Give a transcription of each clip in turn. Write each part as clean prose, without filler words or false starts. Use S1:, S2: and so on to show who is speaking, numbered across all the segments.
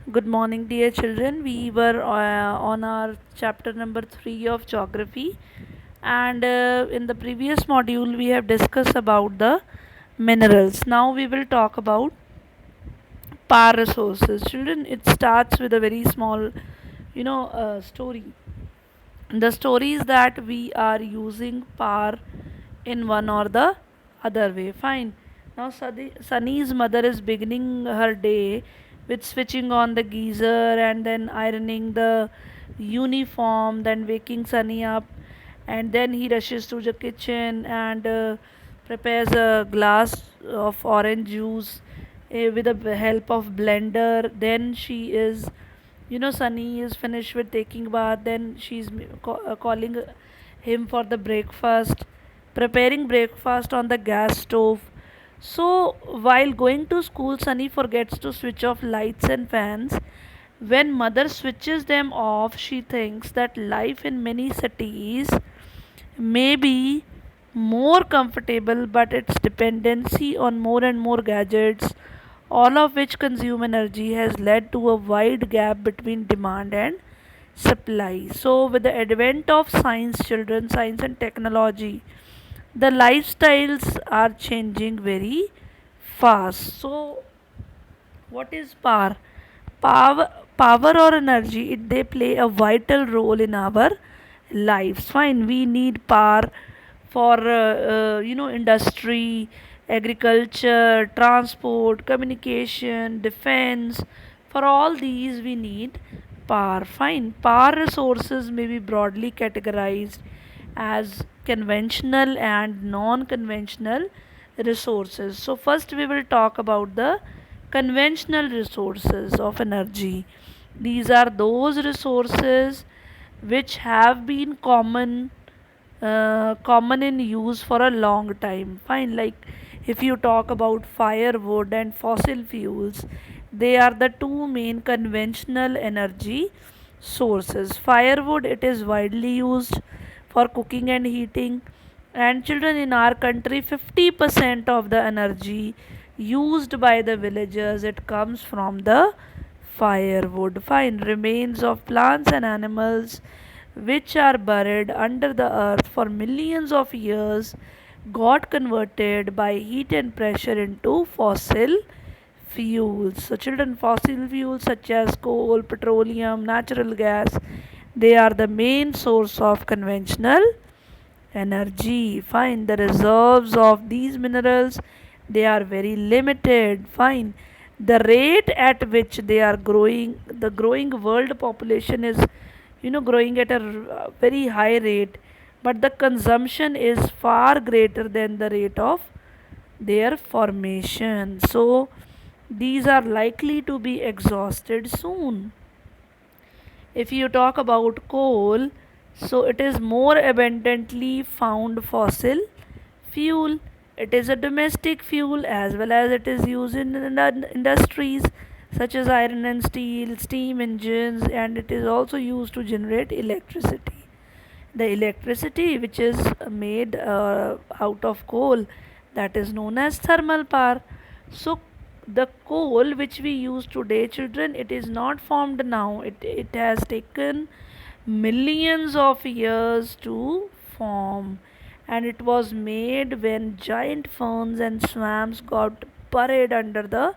S1: Good morning, dear children. We were on our chapter number 3 of geography, and in the previous module, we have discussed about the minerals. Now, we will talk about power resources. Children, it starts with a very small, story. The story is that we are using power in one or the other way. Fine. Now, Sunny's mother is beginning her day with switching on the geyser and then ironing the uniform, then waking Sunny up, and then he rushes to the kitchen and prepares a glass of orange juice with the help of blender. Then she is, Sunny is finished with taking bath. Then she's calling him for the breakfast, preparing breakfast on the gas stove. So while going to school, Sunny forgets to switch off lights and fans. When mother switches them off, she thinks that life in many cities may be more comfortable, but its dependency on more and more gadgets, all of which consume energy, has led to a wide gap between demand and supply. So, with the advent of science and technology, the lifestyles are changing very fast. So, what is power? Power or energy, they play a vital role in our lives. Fine, we need power for industry, agriculture, transport, communication, defense. For all these, we need power. Fine, power resources may be broadly categorized as conventional and non-conventional resources. So first we will talk about the conventional resources of energy. These are those resources which have been common in use for a long time. Fine, like if you talk about firewood and fossil fuels, they are the two main conventional energy sources. Firewood, it is widely used for cooking and heating, and children, in our country, 50% of the energy used by the villagers, it comes from the firewood. Fine, remains of plants and animals which are buried under the earth for millions of years got converted by heat and pressure into fossil fuels. So, children, fossil fuels such as coal, petroleum, natural gas, they are the main source of conventional energy. Fine, the reserves of these minerals, they are very limited. Fine, the rate at which they are growing, the growing world population is, growing at a very high rate, but the consumption is far greater than the rate of their formation. So these are likely to be exhausted soon. If you talk about coal, so it is more abundantly found fossil fuel. It is a domestic fuel as well as it is used in industries such as iron and steel, steam engines, and it is also used to generate electricity. The electricity which is made out of coal, that is known as thermal power. So the coal which we use today, children, it is not formed now. It has taken millions of years to form, and it was made when giant ferns and swamps got buried under the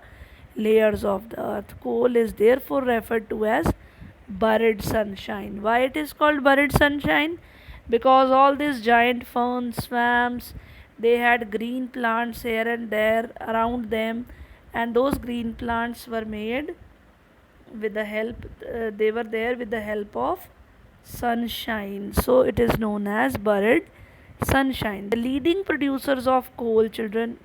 S1: layers of the earth. Coal is therefore referred to as buried sunshine. Why it is called buried sunshine? Because all these giant ferns, swamps, they had green plants here and there around them, and those green plants were made with the help, they were there with the help of sunshine. So it is known as buried sunshine. The leading producers of coal, children,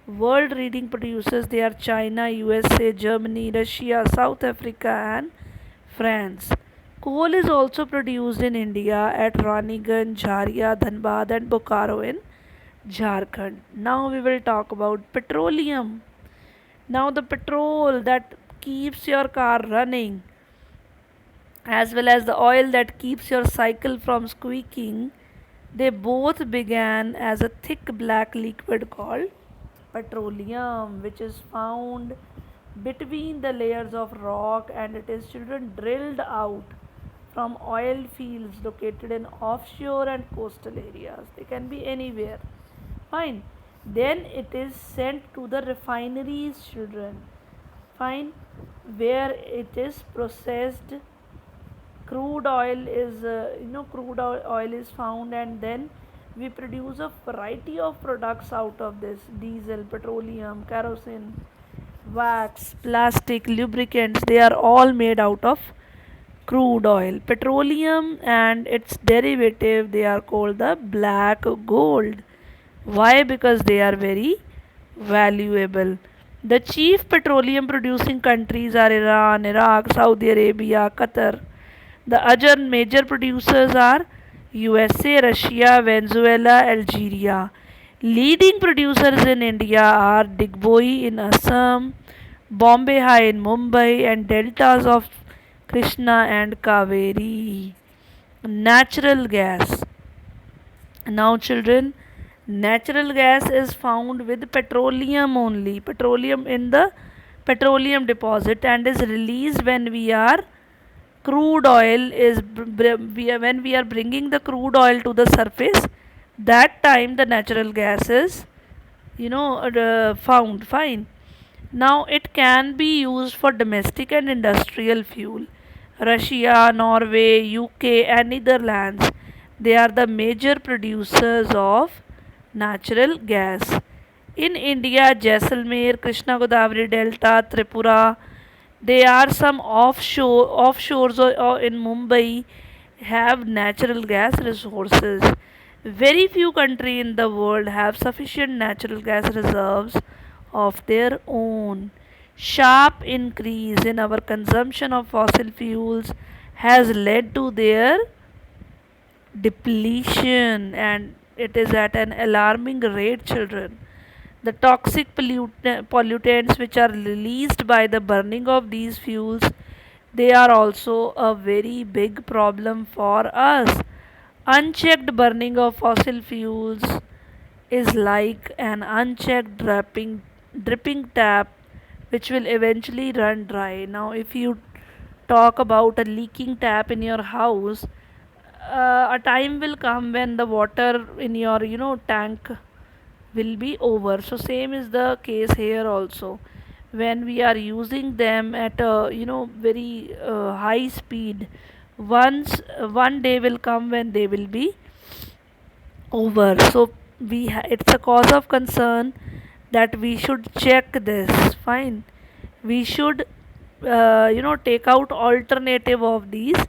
S1: world leading producers, they are China, USA, Germany, Russia, South Africa, and France. Coal is also produced in India at Raniganj, Jharia, Dhanbad, and Bokaro in Jharkhand. Now we will talk about petroleum. Now the petrol that keeps your car running, as well as the oil that keeps your cycle from squeaking, they both began as a thick black liquid called petroleum, which is found between the layers of rock, and it is children drilled out from oil fields located in offshore and coastal areas. They can be anywhere. Fine. Then it is sent to the refineries, children. Fine. Where it is processed. Crude oil is, crude oil is found, and then we produce a variety of products out of this: diesel, petroleum, kerosene, wax, plastic, lubricants. They are all made out of crude oil. Petroleum and its derivative, they are called the black gold. Why? Because they are very valuable. The chief petroleum producing countries are Iran, Iraq, Saudi Arabia, Qatar. The other major producers are USA, Russia, Venezuela, Algeria. Leading producers in India are Digboi in Assam, Bombay High in Mumbai, and deltas of Krishna and Kaveri. Natural gas. Now, children, natural gas is found with petroleum only, petroleum in the petroleum deposit, and is released when we are crude oil is when we are bringing the crude oil to the surface. That time the natural gas is, found. Fine. Now it can be used for domestic and industrial fuel. Russia, Norway, UK, and Netherlands, they are the major producers of natural gas. In India, Jaisalmer, Krishna Godavari Delta, Tripura, they are some offshores or in Mumbai have natural gas resources. Very few countries in the world have sufficient natural gas reserves of their own. Sharp increase in our consumption of fossil fuels has led to their depletion, and it is at an alarming rate, children. The toxic pollutants which are released by the burning of these fuels, they are also a very big problem for us. Unchecked burning of fossil fuels is like an unchecked dripping tap which will eventually run dry. Now, if you talk about a leaking tap in your house, a time will come when the water in your tank will be over. So same is the case here also. When we are using them at a very high speed, once one day will come when they will be over. So it's a cause of concern that we should check this. Fine. We should take out alternative of these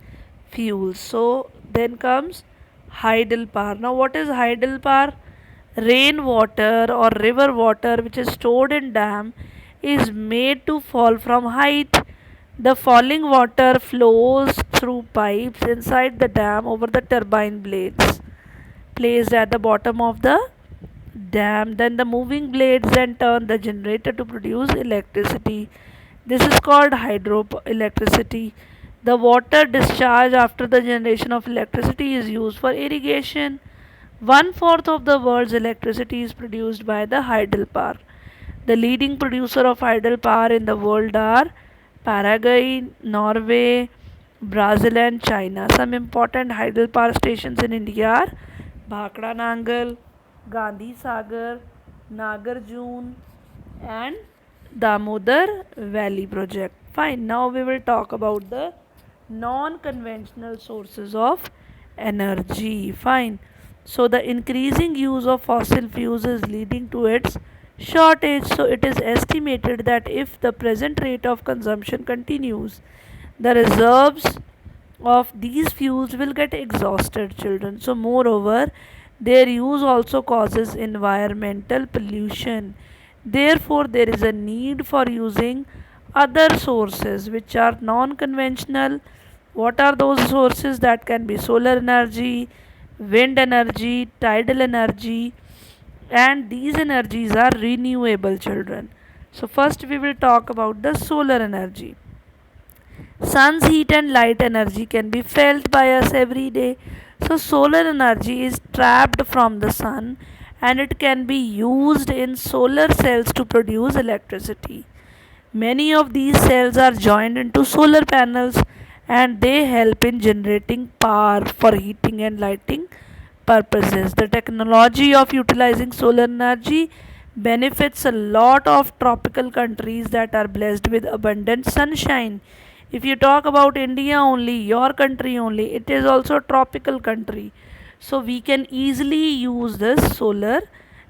S1: fuels. So then comes hydel power. Now what is hydel power? Rainwater or river water which is stored in dam is made to fall from height. The falling water flows through pipes inside the dam over the turbine blades placed at the bottom of the dam. Then the moving blades then turn the generator to produce electricity. This is called hydroelectricity. The water discharged after the generation of electricity is used for irrigation. One fourth of the world's electricity is produced by the hydel power. The leading producer of hydel power in the world are Paraguay, Norway, Brazil, and China. Some important hydel power stations in India are Bhakra Nangal, Gandhi Sagar, Nagarjun, and Damodar Valley project. Fine, now we will talk about the non conventional sources of energy. Fine. So, the increasing use of fossil fuels is leading to its shortage. So, it is estimated that if the present rate of consumption continues, the reserves of these fuels will get exhausted, children. So, moreover, their use also causes environmental pollution. Therefore, there is a need for using other sources which are non conventional. What are those sources? That can be solar energy, wind energy, tidal energy, and these energies are renewable, children. So, first we will talk about the solar energy. Sun's heat and light energy can be felt by us every day. So, solar energy is trapped from the sun and it can be used in solar cells to produce electricity. Many of these cells are joined into solar panels and they help in generating power for heating and lighting purposes. The technology of utilizing solar energy benefits a lot of tropical countries that are blessed with abundant sunshine. If you talk about India only, your country only, it is also a tropical country. So we can easily use this solar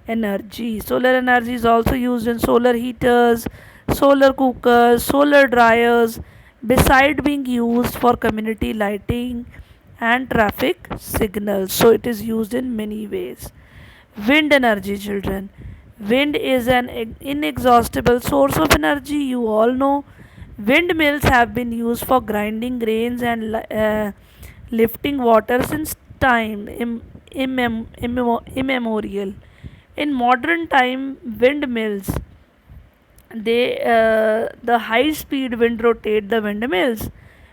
S1: energy. Solar energy is also used in solar heaters, solar cookers, solar dryers, beside being used for community lighting and traffic signals. So it is used in many ways. Wind energy, children. Wind is an inexhaustible source of energy. You all know windmills have been used for grinding grains and lifting water since time immemorial. In modern time, windmills, the high speed wind rotate the windmills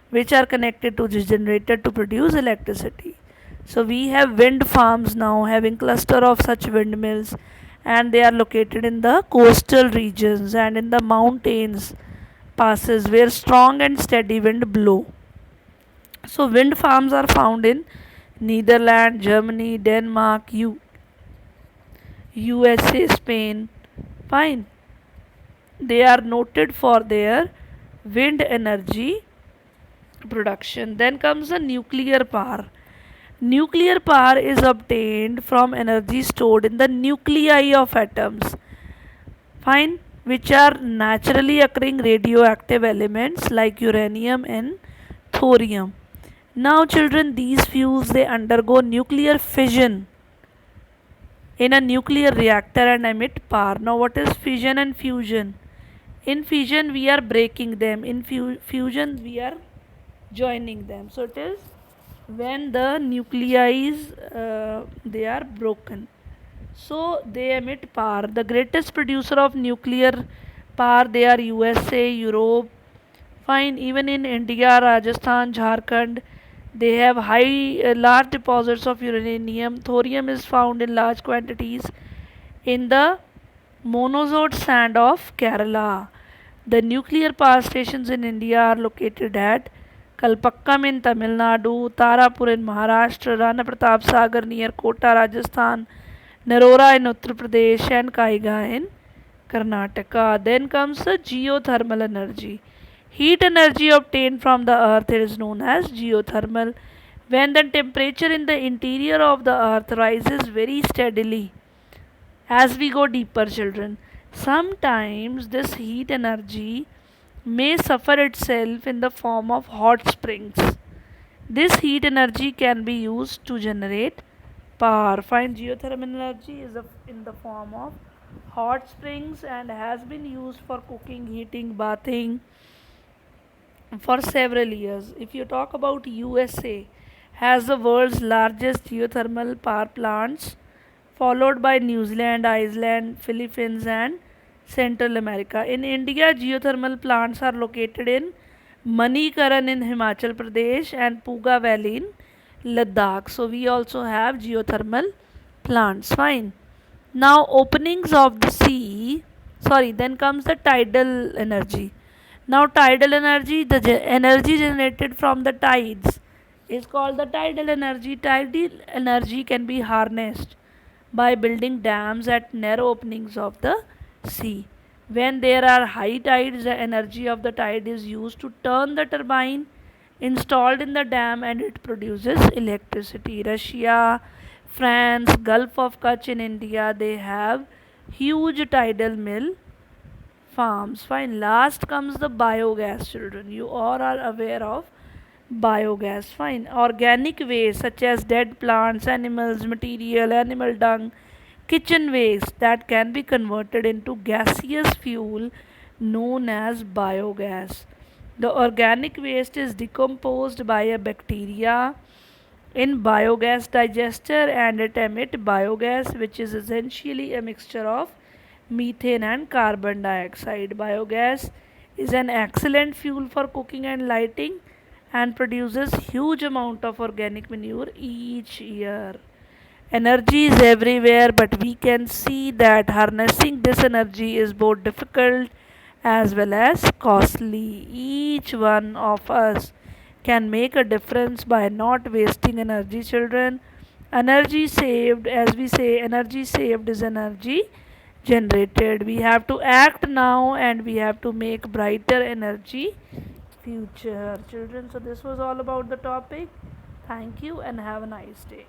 S1: which are connected to the generator to produce electricity. So we have wind farms now having cluster of such windmills, and they are located in the coastal regions and in the mountains passes where strong and steady wind blow. So wind farms are found in Netherlands, Germany, Denmark, USA, Spain. Fine. They are noted for their wind energy production. Then comes the nuclear power. Nuclear power is obtained from energy stored in the nuclei of atoms, fine, which are naturally occurring radioactive elements like uranium and thorium. Now, children, these fuels they undergo nuclear fission in a nuclear reactor and emit power. Now, what is fission and fusion? In fission, we are breaking them. In fusion, we are joining them. So it is when the nuclei they are broken. So they emit power. The greatest producer of nuclear power they are USA, Europe. Fine, even in India, Rajasthan, Jharkhand, they have large deposits of uranium. Thorium is found in large quantities in the monozote sand of Kerala. The nuclear power stations in India are located at Kalpakkam in Tamil Nadu, Tarapur in Maharashtra, Rana Pratap Sagar near Kota, Rajasthan, Narora in Uttar Pradesh, and Kaiga in Karnataka. Then comes the geothermal energy. Heat energy obtained from the earth is known as geothermal. When the temperature in the interior of the earth rises very steadily as we go deeper, children, sometimes this heat energy may suffer itself in the form of hot springs. This heat energy can be used to generate power. Find geothermal energy is in the form of hot springs and has been used for cooking, heating, bathing for several years. If you talk about USA, has the world's largest geothermal power plants, followed by New Zealand, Iceland, Philippines, and Central America. In India, geothermal plants are located in Manikaran in Himachal Pradesh and Puga Valley in Ladakh. So we also have geothermal plants. Fine. Now openings of the sea. Sorry. Then comes the tidal energy. Now tidal energy, the energy generated from the tides, is called the tidal energy. Tidal energy can be harnessed by building dams at narrow openings of the sea. When there are high tides, the energy of the tide is used to turn the turbine installed in the dam and it produces electricity. Russia, France, Gulf of Kutch in India, they have huge tidal mill farms. Fine. Last comes the biogas, children. You all are aware of biogas. Fine. Organic waste such as dead plants, animals, material, animal dung, kitchen waste that can be converted into gaseous fuel known as biogas. The organic waste is decomposed by a bacteria in biogas digester and it emits biogas, which is essentially a mixture of methane and carbon dioxide. Biogas is an excellent fuel for cooking and lighting and produces huge amount of organic manure each year. Energy is everywhere, but we can see that harnessing this energy is both difficult as well as costly. Each one of us can make a difference by not wasting energy, children. Energy saved, as we say, energy saved is energy generated. We have to act now and we have to make brighter energy future, children. So, this was all about the topic. Thank you and have a nice day.